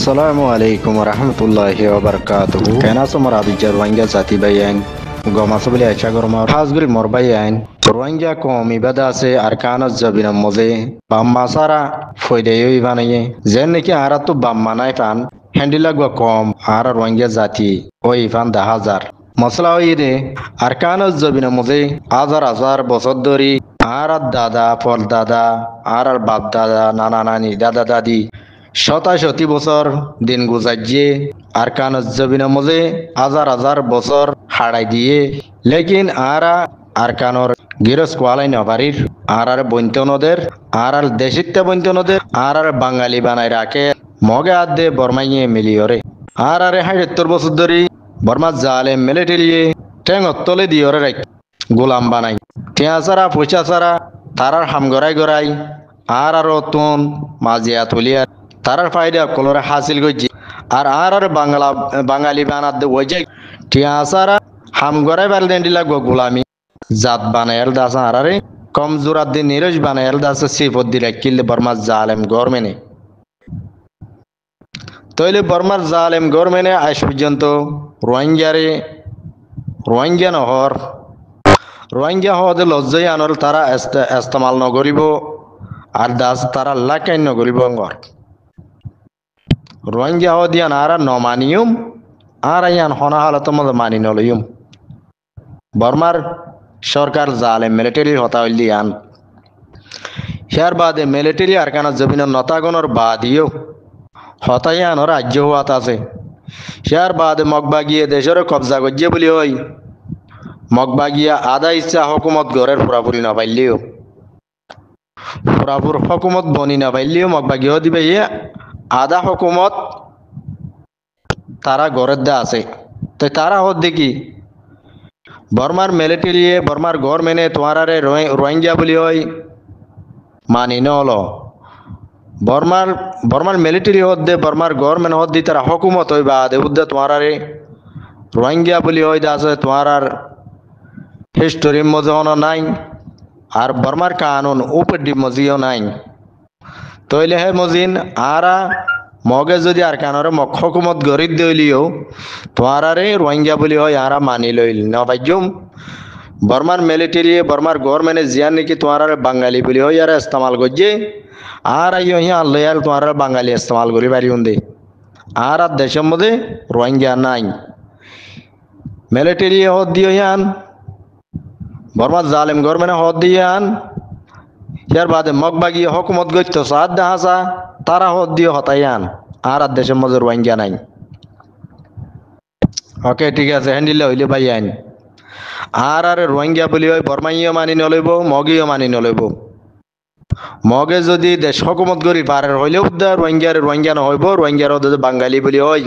Assalamu alaikum warahmatullahi wabarakatuh. Kena somor abijar wanja zati bayan. Goma sabili acha gorma hasguri mor bayan. Wanja kom ibada se arkana zabina moze. Bamma sara foide yo ivanaye. Zen ki aratu bamma naifan. Handila gwa kom arar wanja zati. O ivan 10,000. মশলা ইদে আরকানস জবিনা মুজে হাজার হাজার বছর ধরে আর দাদা পর দাদা আর বাপ দাদা নানা নানি দাদা দাদি শতাশতি বছর দিন গুজাইয়ে আরকানস জবিনা মুজে হাজার হাজার বছর হারাই দিয়ে লেকিন আরকানর গিরস কোয়ালাই নবারির আর বৈন্তনদের আর দেশিত্তে বৈন্তনদের আর বাঙালি বানাই রাখে মগে আদে বর্মাইয়ে মিলিয়রে আর ৭০ বছর ধরে বর্মা জালে মিলিটারিয়ে ঠেঙ তলে দিয়ে রাখ গোলাম বানাই টিয়া ছাড়া পয়সা ছাড়া তারার হাম গড়াই গড়াই আর তুন মাজিয়া তুলিয়া তারার ফায়দা কলরে হাসিল করছি আর বাঙালি বানাত দে ওই যাই টিয়া ছাড়া হাম গড়াই বারলেন দিলা গোলামি জাত বানাইল দাস আরে কম জোরাত দিন নিরজ বানাইল দাস সিফত দিলা কিল্লে বর্মা জালেম গরমেনে তৈলে বর্মার জালেম গরমেনে আজ পর্যন্ত রোহিঙ্গা নহর রোহিঙ্গা হওয়াতে লজ্জাই আনর তারা ইস্তেমাল নকরিব আর দাস তারা লাকাই নকরিব ঘর রোহিঙ্গা হওয়া দিয়ান আর নমানিয়ম আর ইয়ান হনা হালত মধ্যে মানি নলইম বর্মার সরকার জালেম মিলিটারি হতা হইল দিয়ান হিয়ার বাদে মিলিটারি আরকানা জমিনের নতাগণর বাদিও হতাইয়ানো রাজ্য হওয়াত আছে হিয়ার বাদে মগবাগিয়ে দেশের কবজা গজ্জে বলি হই মগবাগিয়া আদা ইচ্ছা হকুমত গড়ের পুরাপুরি না পাইলেও পুরাপুর হকুমত বনি না পাইলেও মগবাগিয়ে দিবে আদা হকুমত তারা গড়ের দা আছে তো তারা হত দেখি বর্মার মিলিটারি বর্মার গভর্নমেন্টে তোমার রোহিঙ্গা বলি হই মানি নল বর্মার মিলিটারি হদ দে বর্মার গভর্নমেন্ট হদ দি তারা হকুমত হই বা দেউদ্দা তোমার রোহিঙ্গা বলি হই আছে তোমার হিস্টোরি মজহন নাই আর বর্মার কানুন উপডি মজিও নাই তইলে হে মজিন আরা মগে যদি আর কানরে মক হকুমত গরিব দইলিও তোমার রোহিঙ্গা বলি হয় আরা মানি লইল নবাইজুম বর্মার মিলিটারি বর্মার গভর্নমেন্টে জিয়ান নাকি তোমার বাঙালি বলি হয় আর ইস্তেমাল করছে আর আইও হিয়া লয়াল তোমার বাঙালি ইস্তেমাল করি পারি দে আর দেশের মধ্যে রোহিঙ্গা নাই মিলিটারি হদ দিও হিয়ান বর্মার জালেম গভর্নমেন্টে হদ দিয়ান ইয়ার বাদে মগবাগি হকুমত গইত সাদ দাহাসা তারা হদ দিও হতাইয়ান আর দেশের মধ্যে রোহিঙ্গা নাই ওকে ঠিক আছে হ্যান্ডিলে হইলে ভাই আইন আর রোহিঙ্গা বলি হয় বর্মাইও মানি নলইব মগিও মানি নলইব মগে যদি দেশ হকুমত করি পারে হইলেও রোহিঙ্গা নহইব রোহিঙ্গার বাঙালি বলি হয়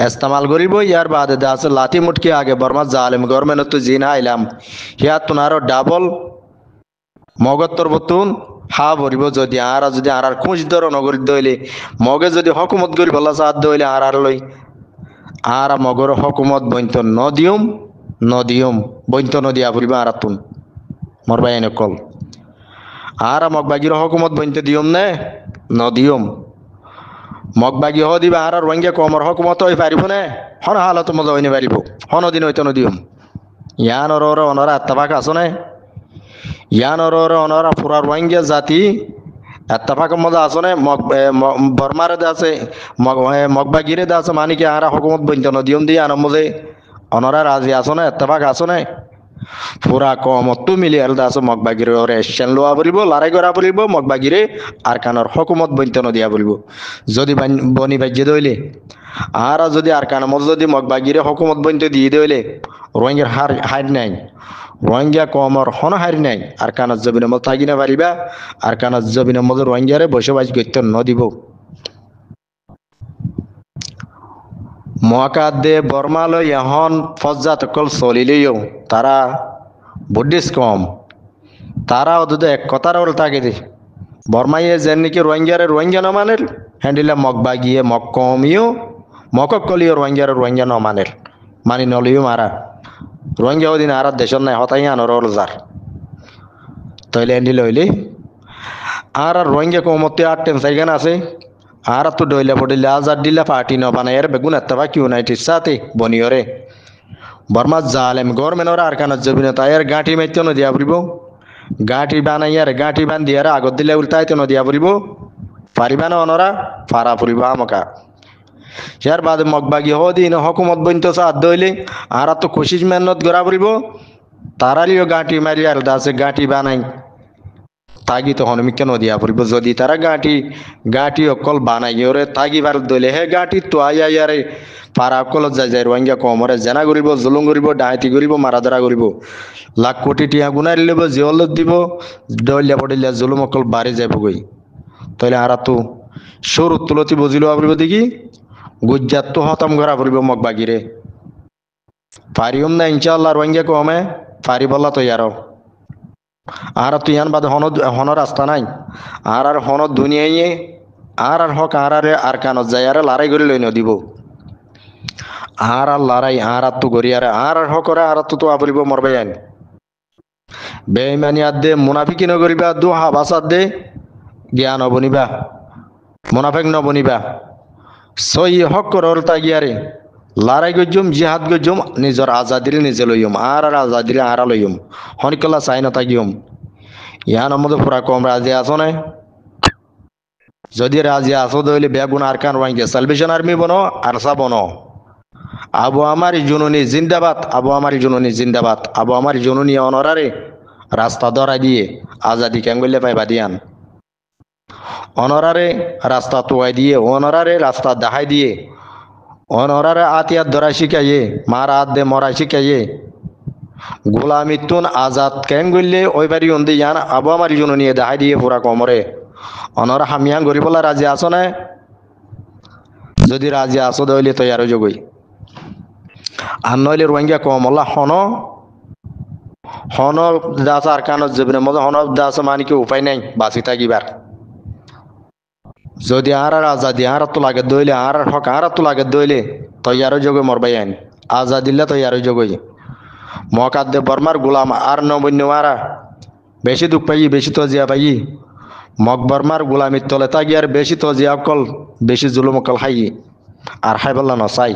ইস্তেমাল করিব ইয়ার বাদে আছে লাঠি মুটকি আগে বর্মা জালেম গভর্নমেন্ট তো জিনা আইলাম হিয়া তোনার ডাবল মগত্তর বতুন হা ভরিব যদি আর খুঁজ ধর নগরী দইলে মগে যদি হকুমত করি ভালো সাথ দইলে আর লই আর মগর হকুমত বইন্ত নদিয়ম বইন্ত নদিয়া ফুরিব আর তুন মর ভাই এনে কল আর মগবাগির হকুমত বইতে দিয়ম নে নদিয়ম মগবাগি হ দিবা আর রোহিঙ্গা কমর হকুমত হই পারিব নে হন হালত মজা হইনে পারিব হন দিন হইতো নদিয়ম ইয়ান অনরা আত্মাবাক আছো নে ইয়ান অনরা পুরা রোহিঙ্গা জাতি এত্তাফাক মজা আছে নে বর্মারে আছে মগবাগিরে আছে মানে কি আর হকুমত বইতে নদিয়ম দিয়ে আনম মজে অনরা রাজি আছো নে এত্তাফাক আছো নে পুরা কমতো মিলি আর দাস মগবাগিরে এশন লোয়া বলিব লড়াই করা বলিব মগবাগিরে আর কানর হকুমত বইতে নদিয়া বলিব যদি বনি বাজ্যে দইলে আর যদি আর কান মজ যদি মগবাগিরে হকুমত বইতে দিয়ে দইলে রোহিঙ্গার হার নাই রোহিঙ্গা কমর হন হারি নাই আর কানত জবিনের মতো থাকি না পারিবা আর কানত জবিনের মতো রোহিঙ্গারে বসবাস করতে নদিব মহাকাদে বর্মালয় এখন ফজ্জাত অকল চলিলেও তারা বুদ্ধিস্ট কম তারা অদূত এক কথার ওল থাকে দে বর্মাইয়ে যেন নাকি রোহিঙ্গা নমানের হ্যান্ডিলে মগবাগিয়ে মগ কমিও মকক কলিও রোহিঙ্গা নমানের মানি নলিও মারা রোহিঙ্গা ওদিন আর দেশত নাই হতাই আনর যার তইলে হ্যান্ডিলে হইলে আর রোহিঙ্গা কমতে 8 সাইগান আছে আর তো ডইলা পড়িলে আজাদ দিলা পার্টি ন বানাইয়ার বেগুন এত্তাবা ইউনাইটেড সাথে বনিয়রে বর্মা জালেম গভর্নমেন্টর আর কানত জবিন তাইয়ার গাঁঠি মাইতে নদিয়া পড়িব গাঁঠি বানাইয়ার গাঁঠি বান্ধিয়ার আগত দিলে উল্টাইতে নদিয়া পড়িব পারিবা না অনরা ফারা পড়িব আমকা ইয়ার বাদে মগবাগি হদিন হকুমত বইন্ত সাদ দইলে আর তো কোশিস মেহনত গড়া পড়িব তারালিও গাঁঠি মারি আর দাসে গাঁঠি বানাই তাগি তখন আমি কেন দিয়া পড়িব যদি তারা গাঁঠি অকল বানাই ওরে তাগি বার দইলে হে গাঁঠি তো আইয়ারে পারা অকলত যাই যাই রোহিঙ্গা কমরে জেনা করিব জুলুম করিব ডাহাতি করিব মারাধরা করিব লাখ কোটি টিয়া গুনাই লব জিয়লত দিব দইলিয়া পড়িলিয়া জুলুম অকল বাড়ি যাইব গই তাইলে আর তো সর তুলতি বুঝিল পড়িব দেখি গুজ্জাত তো হতম করা পড়িব মগবাগিরে পারিম না ইনশাআল্লাহ রোহিঙ্গা কমে পারি বলা তো ইয়ারও আর তুই ইয়ান বাদে হন রাস্তা নাই আর হন দুনিয়ায় আর হক আর কানত যায় আর লড়াই করে লই দিব আর লড়াই আর তো গড়ি আর হক আর তো আপরিব মরবে আইন বেঈমানি আদে মুনাফিকি নগরিবা দু হাবাসাদ দে জ্ঞান বনিবা মুনাফিক নবনিবা সই হক করল তাগিয়ারে লড়াই গজুম জিহাদ গজুম নিজর আজাদির নিজে লইম আর আজাদির আর লইম হনিকলা চাই না তাগিম ইয়ান মধ্যে পুরা কম রাজি আছো না যদি রাজি আসো দইলে বেগুন আর কান রোহিঙ্গা সালভেশন আর্মি বনো আরসা বনো আবু আমার জননী জিন্দাবাদ আবু আমার জননী জিন্দাবাদ আবু আমার জননী অনরারে রাস্তা ধরা দিয়ে আজাদি কেঙ্গলে পাইবা দিয়ান অনরারে রাস্তা তোয়াই দিয়ে অনরারে রাস্তা দেখাই দিয়ে অনরারে আতিয়াত ধরা শিখাইয়ে মার হাত দে মরা শিখাইয়ে গোলামিতুন আজাদ কেঙ্গলে ওই বাড়ি অন্দি ইয়ান আবু আমার জননী দেখাই দিয়ে পুরা কমরে অনরা হামিয়ান গরিবলা রাজি আছো না যদি রাজি আসো দইলে তৈয়ার যোগই আর নইলে রোহিঙ্গা কমলা হন দাস আর কানত যাবে মজা হন দাস মানে কি উপায় নাই বাঁচি থাকিবার যদি আর আজাদি আর তো লাগে দইলে আর হক আর তো লাগে দইলে তৈয়ার যোগে মরবাই আইন আজাদিল্লা তৈয়ার যোগই মকাত দে বর্মার গোলাম আর নবন্য আরা বেশি দুঃখ পাই বেশি তো জিয়া পাই মগ বর্মার গোলামির তলে তাগি আর বেশি তো জিয়া অকল বেশি জুলুম অকল খাই আর খাই বললা নসাই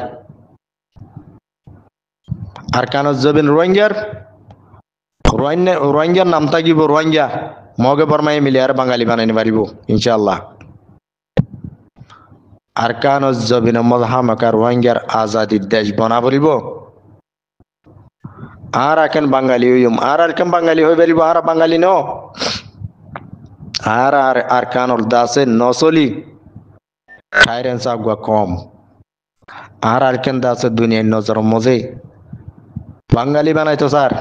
আর কানত জবিন রোহিঙ্গার নাম থাকিব রোহিঙ্গা মগে বর্মাই মিলে আর বাঙালি বানাইনি পারিব ইনশাআল্লাহ আর কানত জবিন মহামাকা রোহিঙ্গার আজাদির দেশ বনা পড়িব আর এখন বাঙালি হইম আর কেন বাঙালি হয়ে পারিব আর বাঙালি ন আর কানর দাসে নচলি খাইরেন চাগুয়া কম আর কেন দাসে দুনিয়ার নজর মজে বাঙালি বানাইতো স্যার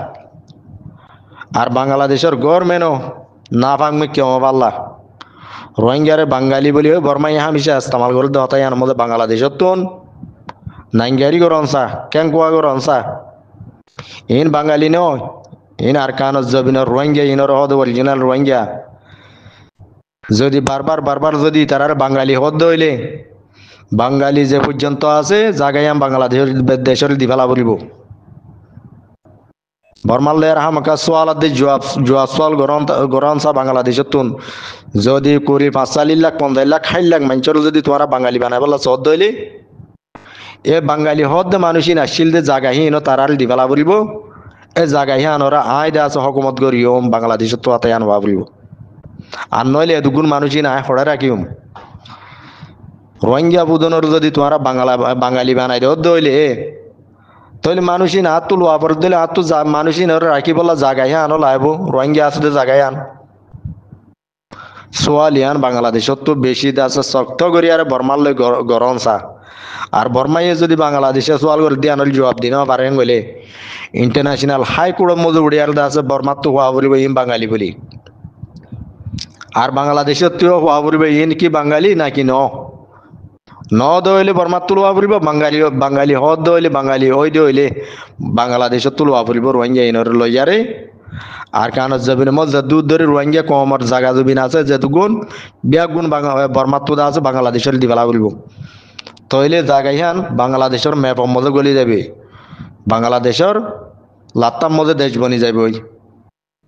আর বাংলাদেশের গভর্নমেন্টও না ভাঙবে কেউ পাল্লা রোহিঙ্গারে বাঙালি বলি বর্মাই হামিশা ইস্তেমাল করে দেওয়া তাই মধ্যে বাংলাদেশের তোন নাইঙ্গারি গরনসা কেঙ্কুয়া গরনসা ইন বাঙালি নয় ইন আর কানত জবিনের রোহিঙ্গা ইনর হদ অরিজিনাল রোহিঙ্গা যদি বারবার যদি তারার বাঙালি হদ হইলে বাঙালি যে পর্যন্ত আছে জায়গায় বাংলাদেশের দেশের দিফালা বলিব বর্মালের হামাকা সোয়াল দে জবাব সোয়াল গরম সা বাংলাদেশের তুন যদি 45 লাখ 50 লাখ 60 লাখ মানুষের যদি তোমরা বাঙালি বানাই বলা সদ দইলে এ বাঙালি হদ মানুষই নাছিল দে জায়গায় ইনো তারার দিফালা বলিব এ জায়গায় আনরা আইদা আছে হকুমত গরিয়ম বাংলাদেশের তো আতাই আনবা বলিব আর নইলে দুগুণ মানুষই না ফড়ে রাখিম রোহিঙ্গা বুদনের যদি তোমরা বাঙালি বানাই দেও দইলে তাহলে মানুষই না তুলো আবার দিলে আর তো মানুষই না রাখি বলা জায়গায় আনো লাইব রোহিঙ্গা আসতে জায়গায় আন সোয়ালিয়ান বাংলাদেশত তো বেশি আছে শক্ত করি আর বর্মার লই গরম চা আর বর্মাইয়ে যদি বাংলাদেশে সোয়াল করে দিয়ে আনল জবাব দিন পারেন বলে ইন্টারন্যাশনাল হাই কোর্টের মধ্যে উড়িয়ার আছে বর্মার তো হওয়া বলিব ইন বাঙালি বলি আর বাংলাদেশের তো হওয়া বলিব ইন কি বাঙালি নাকি ন দইলে বর্মার তুলবা পড়িব বাঙালি হদ দইলে বাঙালি ওই দইলে বাংলাদেশের তুলবা পড়িব রোহিঙ্গা ইনর লইয়ারে আর কানত জবিন মজ দুধ ধরে রোহিঙ্গা কমর জায়গা জবিন আছে যেহেতু গুণ বিয়াক গুণ বর্মার তুদা আছে বাংলাদেশের দিবেলা পড়িব তইলে জায়গায় বাংলাদেশের ম্যাপ মধ্যে গলি যাবে বাংলাদেশের লাত্তার মধ্যে দেশ বনি যাবে ওই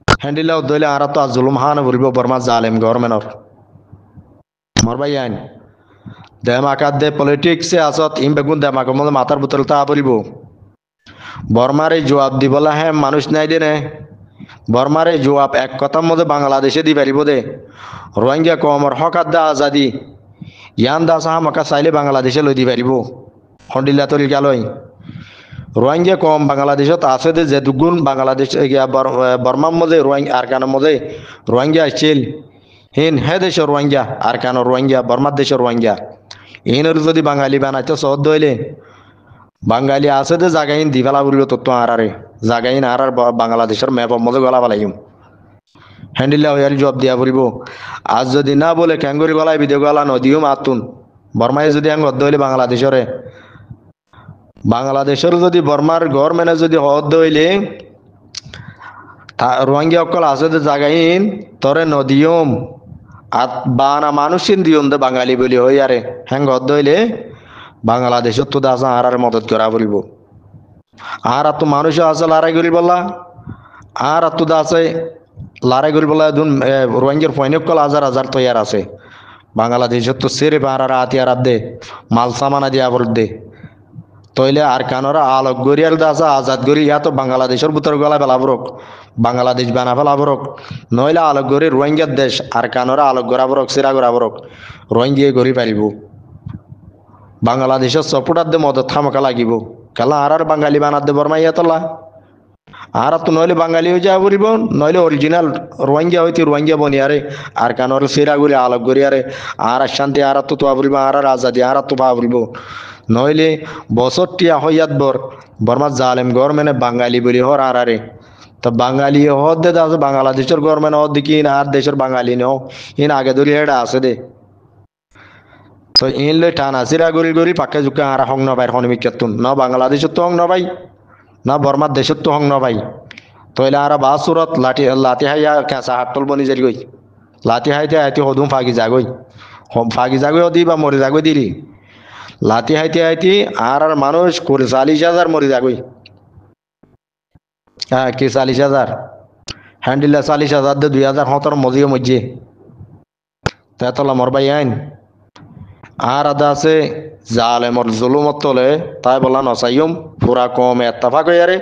হ্যান্ডিলাও দইলে আর তো জুলুম হান পড়িব বর্মার জালেম গভর্নমেন্টর মরবাই আইন দেমাকাত দে পলিটিক্সে আসত ইম বেগুন দেমাকের মধ্যে মাথার বোতল তা পড়িব বর্মার এই জবাব দিবলা হ্যাঁ মানুষ নাই দে নে বর্মার এই জবাব এক কথার মধ্যে বাংলাদেশে দি পারিব দে রোহিঙ্গা কমর হকাত দা আজাদি ইয়ান দাস হামাকা চাইলে বাংলাদেশে লই দি পারিব হন্ডিল্লা তরিল গালই রোহিঙ্গা কম বাংলাদেশত আছে দে যে দুগুণ বাংলাদেশ বর্মার মধ্যে রোহিঙ্গা আরকানের মধ্যে রোহিঙ্গা আসছিল হিন হে দেশের রোহিঙ্গা আরকানের রোহিঙ্গা বর্মার দেশের রোহিঙ্গা ইনের যদি বাঙালি বানাইতে সহজ দইলে বাঙালি আছে দে জাগাইন দিবেলা বলিল তত্ত্ব আরারে জাগাইন আর বাংলাদেশের ম্যাপের মধ্যে গলা বালাইম হ্যান্ডিল্লা হইয়ালি জবাব দিয়া পড়িব আজ যদি না বলে ক্যাঙ্গুরি গলায় বিদে গলা নদীও মাতুন বর্মায় যদি আং অর্ধ হইলে বাংলাদেশের যদি বর্মার গভর্নমেন্টে যদি অর্ধ হইলে রোহিঙ্গা অকল আছে দে জাগাইন তরে নদীয়ম আর বানা মানুষিন দিয়ম দে বাঙালি বলি হই আরে হ্যাং অর্ধ হইলে বাংলাদেশত তো দাস আর মদত করা বলিব আর তো মানুষ আছে লড়াই করি বললা আর তো দাসে লড়াই করি বলা দুন রোহিঙ্গার পয়নক কল হাজার হাজার তৈয়ার আছে বাংলাদেশত তো সেরে আর হাতিয়ার দে মাল সামানা দিয়া বল দে তইলে আর কানরা আলোক গরিয়াল দাসা আজাদ গরি ইয়া তো বাংলাদেশের ভিতর গলা ফেলাবরক বাংলাদেশ বানা ফেলাবরক নইলে আলোক গরি রোহিঙ্গার দেশ আর কানরা আলোক গড়াবরক সিরা গড়াবরক রোহিঙ্গিয়ে গড়ি পারিব বাংলাদেশের সপোর্টার দে মদত থামকা লাগিব কালা আর বাঙালি বানাত দে বর্মাইয়া তোলা আর তো নইলে বাঙালি হয়ে যা বলিব নইলে অরিজিনাল রোহিঙ্গা হইতে রোহিঙ্গা বনিয়ারে আর কানর সিরা গড়ি আলোক গড়িয়ারে আর শান্তি আর তো তোয়া বলিব আর আজাদি আর তো পা বলিব নইলে বছর টিয়া হইয়াত বর্মার জালেম গভর্নমেন্টে বাঙালি বলি হর আরে তো বাঙালি হদ দে আছে বাংলাদেশের গভর্নমেন্ট হদ দেখি আর দেশের বাঙালি ন ইন আগে ধরি হেডা আছে দে তো ইন লই টানা সিরা গড়ি গড়ি পাকে জুকা আর হং নবাই হনমিকাতুন না বাংলাদেশের তো হং নবাই না বর্মার দেশের তো হং নবাই তইলে আর বাসুরত লাঠি হাইয়া কেঁচা হাটল বনি যারি গই লাঠি হাইতে হাইতে হদুম ফাগি যাগই হদি বা মরে যাগই দিলি লাঠি হাইতে আর মানুষ করে 40,000 মরে যাগই হ্যাঁ কি 40,000 হ্যান্ডিল্লা 40,000 দে 2017 মজিও মজ্জে তেতলা মরবাই আইন আর আদা আছে জালেমর জুলুমত তলে তাই বলা নসাইম পুরা কম এত্তাফাক হইয়ারে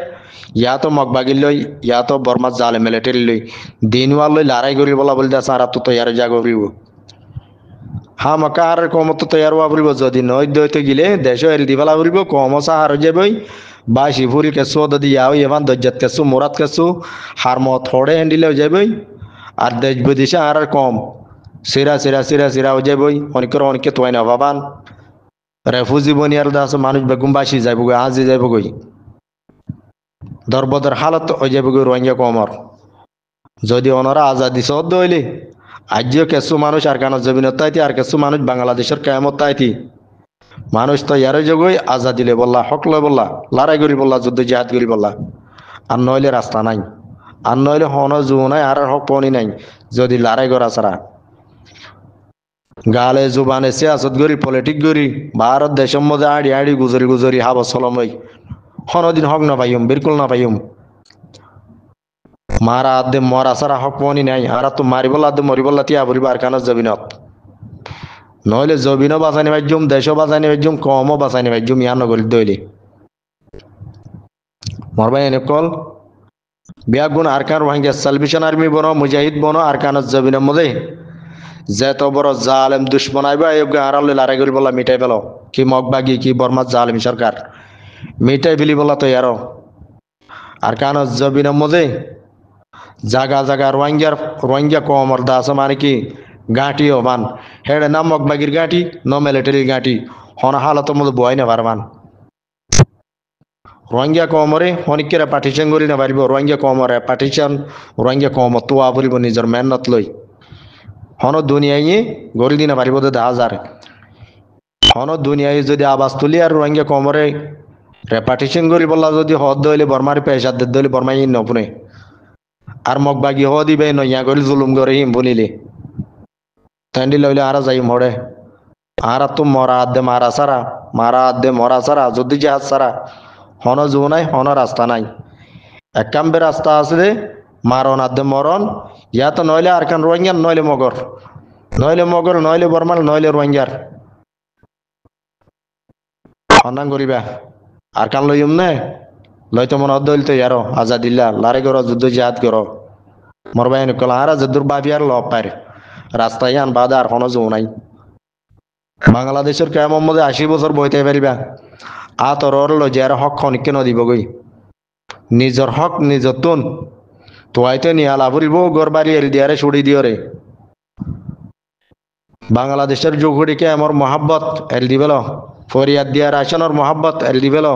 ইয়া তো মগবাগির লই ইয়া তো বর্মার জালে মিলিটারি লই দিনওয়াল লই লড়াই করি বলা বলি দা সারা তো তৈয়ার যা করিব হা মকা আর কম তো তৈয়ার হওয়া পড়িব যদি নই দইতে গিলে দেশ এল দি ফেলা পড়িব কম সাহার যাবই বা শিফুরি কেসু যদি ইয়াও এমান দজ্জাত কেসু মুরাদ কেসু হার মত থড়ে হ্যান্ডিলে যাবই আর দেশ বিদেশে আর কম সিরা সিরা সিরা সিরা হয়ে যাবই অনেকে তোয়াই না বাবান রেফুজি বনিয়ার দাস মানুষ বেগুম বাসি যাইব গই আজি যাইব গই দরবদর হালত হয়ে যাবে গই রোহিঙ্গা কমর যদি ওনারা আজাদি সদ্য হইলে আজও কেসু মানুষ আর কানত জমিনত তাইতি আর কেসু মানুষ বাংলাদেশের কেয়ামত তাইতি মানুষ তো ইয়ারে জগই আজাদিলে বললা হক লয় বললা লড়াই করি বললা যুদ্ধ জিহাদ করি বললা আর নইলে রাস্তা নাই আর নইলে হন জু নাই আর হক পনি নাই যদি লড়াই করা ছাড়া গালে জুবানে সিয়াসত গরি পলিটিক গরি ভারত দেশের মধ্যে আড়ি আড়ি গুজরি হাব চলম হই হনদিন হক না পাইম বিলকুল না পাইম মারা আদে মরা সারা হক পনি নাই আর তো মারিবল আদে মরিবল্লা তিয়া পরিব আর কানত জবিনত নইলে জবিনও বাঁচানি পাইজুম দেশও বাঁচানি পাইজুম কমও বাঁচানি পাইজুম ইয়ান নগরী দইলে মরবাই এনে কল বিয়াগুন আরকান রোহিঙ্গা সালভেশন আর্মি বনো মুজাহিদ বনো আরকানত জবিনের মধ্যে যেত বড় জালেম দুশ্মন আইবা আড়ালে লড়াই করি বলা মিটাই পেল কি মগবাগি কি বর্মার জালেম সরকার মিটাই ফেলি বলা তো ইয়ারো আর কান জবিনের মধ্যে জাগা জাগা রোহিঙ্গা কমর দাস মানে কি গাঁটি হবান হেডে না মগবাগির গাঁটি ন মিলিটারির গাঁটি হন হালতের মধ্যে বয় না পারবান রোহিঙ্গা কমরে অনেকেরা পার্টিশন করি না পারিব রোহিঙ্গা কমরে পার্টিশন রোহিঙ্গা কমর তো আবরিব নিজের মেহনত লই হন দুনিয়ায় গড়ি দিনা পারিব দেখা যার হন দুনিয়ায় যদি আবাস তুলি আর রোহিঙ্গা কমরে রেপার্টিশন করি বললা যদি হদ দইলে বর্মার পেশাদ দইলে বর্মাই নপুনে আর মগবাগি হ দিবে নইয়া করি জুলুম করে হিম বলিলে তান্ডি লইলে আর যাই মরে আর তো মরা আদে মরা সারা যদি জাহাজ সারা হন জু নাই হন রাস্তা নাই একাম্বে রাস্তা আছে দে মারণ আদে মরণ ইয়া তো নইলে আর কান রোহিঙ্গার নইলে মগর নইলে বর্মাল নইলে রোহিঙ্গার সন্ধান করিবা আর কান লইম নে লইতো মন দইল তো ইয়ারো আজাদিল্লা লারে করো যুদ্ধ জিহাদ করো মরবাই নকল আর যদুর বাবি আর লব পারে রাস্তায় আন বাদা আর কোনো জো নাই বাংলাদেশের কেমন মধ্যে 80 বছর বইতে পারিবা আতর লজিয়ার হক খনিকে নদিব গই নিজর হক নিজর তুন তোয়াইতে নিয়া লাভরিব গড় বাড়ি এল দিয়ারে ছুড়ি দিয়রে বাংলাদেশের যুগড়িকে আমার মহাব্বত এল দিবেল ফরিয়াদ দিয়ার আসনের মহাব্বত এল দিবেল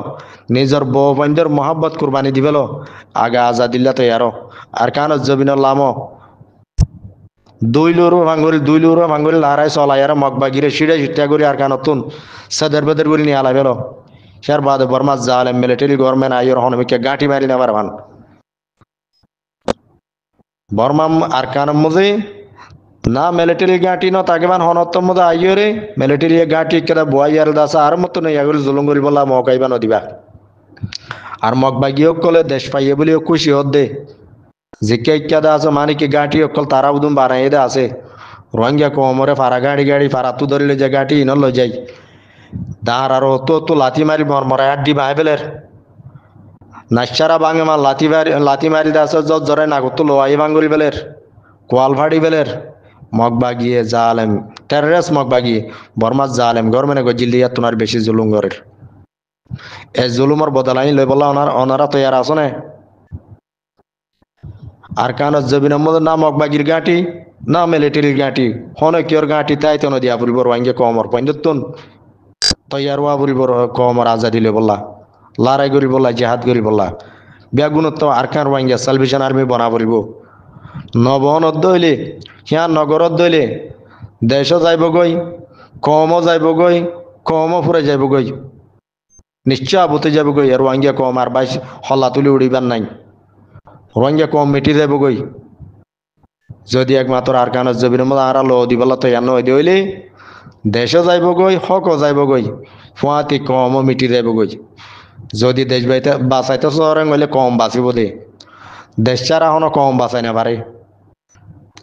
নিজর বউ বন্ধের মহাব্বত কুরবানি দিবেল আগে আজাদিল্লা তৈয়ারো আর কানত জবিনের লামো দুই লুরো ভাঙ্গুরি লারাই চলাইয়ার মগবাগিরে সিঁড়ে সিট্টা করি আর কানতুন সেদের বেদের করি নিয়ে আলাই বেলো সার বাদে বর্মা জালে মিলিটারি গভর্নমেন্ট আইয়র হনমিকে গাঁটি মারি নেবার ভান বর্মা আর কানম মজে না মিলিটারি গাঁটি ন তাকে মান হনত মধ্যে আইয়রে মিলিটারি গাঁটি কেদা বয়ার দাসা আর মতো নেই এগুলো জুলুম করি বললা মকাইবা নদিবা আর মগবাগিও কলে দেশ পাইয়ে বলিও খুশি হত দে জিকে ইচ্ছাদা আছে মানে কি গাঁটি অকল তারা উদুম বানাই দে আছে রোহিঙ্গা কোমরে ফারা গাড়ি ফারা তু ধরিলে যে গাঁটি ইন লই যাই দাঁড় আর তো লাথি মারি মরমরা আড্ডি ভাই বেলের নাচারা বাঙে মা লাথি মারি দে আছে যত জরে না করতো লোয়াই ভাঙ্গুরি বেলের কোয়াল ভাড়ি বেলের মগবাগিয়ে জালেম টেররেস মগবাগিয়ে বর্মা জালেম গরমেনে গজিলিয়া তোমার বেশি জুলুম গরের এই জুলুমর বদলাই লই বলা ওনারা তৈয়ার আছে না আর কানত জবিনের মধ্যে না মগবাগির গাঁটি না মিলিটারির গাঁটি হনে কিয়র গাঁটি তাই তো দিয়া ফুরিব রোহিঙ্গা কমর পঞ্জতন তৈয়ার হওয়া ফুরিব কমর আজাদি লে বললা লড়াই করি বললা জেহাদ করি বললা বেগুনত আর কান রোহিঙ্গা সালভেশন আর্মি বনা ফুরিব নবনত দইলে হিয়া নগরত দইলে দেশ যাইব গই কমও যাইব গই কমও ফুরে যাইব গই নিশ্চয় আবতে যাব গই আর রোহিঙ্গা কম আর বাইশ হল্লা তুলি উড়িবার নাই রোহিঙ্গা কম মিটি যাব গই যদি একমাত্র আর কানত জবির মধ্যে আর লো দিবলা তো এন হইলে দেশও যাইব গই হকও যাইব গই ফুয়াতি কমও মিটি যাব গই যদি দেশ বাঁচাইতে চরং হইলে কম বাঁচিব দে দেশ ছাড়া এখনো কম বাঁচাই না পারে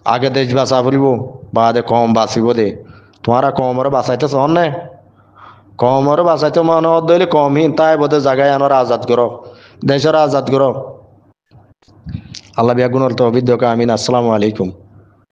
আগে দেশ বাঁচা ফুরিব বাদে কম বাঁচিব দে তোমারা কমরে বাঁচাইতে চন নে কমরে বাঁচাইতে মনে হইলে কম হিন তাই বোধে জায়গায় আনার আজাদ করো দেশের আজাদ করো আল্লাহ বিয়া গুণর তৌফিক দোকা আমিন আসসালামু আলাইকুম